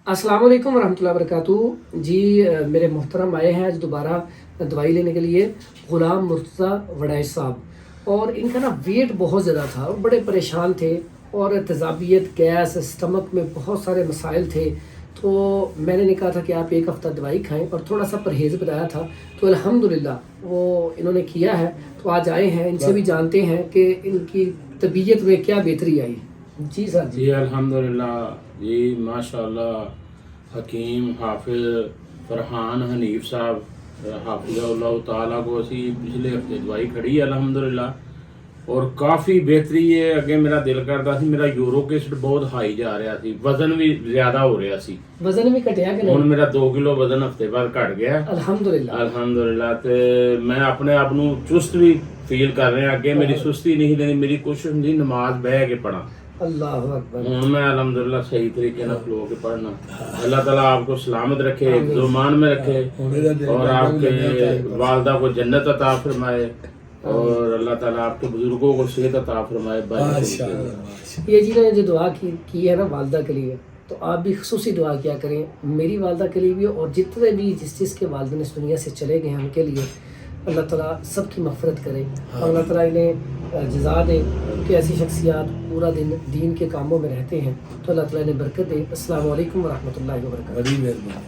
अस्सलाम वालेकुम रहमतुल्लाहि वबरकातुहू जी। मेरे मोहतरम आए हैं आज दोबारा दवाई लेने के लिए, ग़ुलाम मुर्तज़ा वड़ैच साहब। और इनका ना वेट बहुत ज़्यादा था और बड़े परेशान थे और तेज़ाबियत, गैस, स्टमक में बहुत सारे मसाइल थे। तो मैंने नहीं कहा था कि आप एक हफ़्ता दवाई खाएं और थोड़ा सा परहेज़ बताया था, तो अल्हम्दुलिल्लाह वो इन्होंने किया है। तो आज आए हैं, इनसे भी जानते हैं कि इनकी तबीयत में क्या बेहतरी आई। जी सर जी अल्हम्दुलिल्लाह जी, माशाअल्लाह। हकीम हाफिज फरहान हनीफ साहब हाफिज़हुल्लाह ताला को असी पिछले हफ्ते दवाई खड़ी है अल्हम्दुलिल्लाह, और काफ़ी बेहतरी है। अगे मेरा दिल करता सी, मेरा यूरिक एसिड बहुत हाई जा रहा सी, वजन भी ज़्यादा हो रहा सी। वजन भी घटिया कि हुण नहीं? मेरा 2 किलो वजन हफ्ते बाद घट गया अल्हम्दुलिल्लाह। अल्हम्दुलिल्लाह। ते मैं अपने आप नू चुस्त भी फील कर रहा। अगे मेरी सुस्ती नहीं रही, मेरी कोशिश हुंदी नमाज बह के पढ़ा। अल्लाह अकबर। हूँ मैं अल्हम्दुलिल्लाह सही तरीके से खलो के पढ़ना। अल्लाह ताला आपको सलामत रखे, जुमान में रखे, और आपके वालदा को जन्नत अता फरमाए, और अल्लाह ताला आपके बुजुर्गों को सेहत अता फरमाए। ये जी ने जो दुआ की है ना वालदा के लिए, तो आप भी खुसूसी दुआ किया करें, मेरी वालदा के लिए भी, और जितने भी जिसके वालदैन इस दुनिया से चले गए हैं उनके लिए। अल्लाह ताला सबकी मफ़रत करे और अल्लाह ताला इन्हें जज़ा दे कि ऐसी शख्सियात पूरा दिन दीन के कामों में रहते हैं, तो अल्लाह ताला इन्हें बरकत दे। अस्सलामु अलैकुम वरहमतुल्लाहि वबरकातुहू।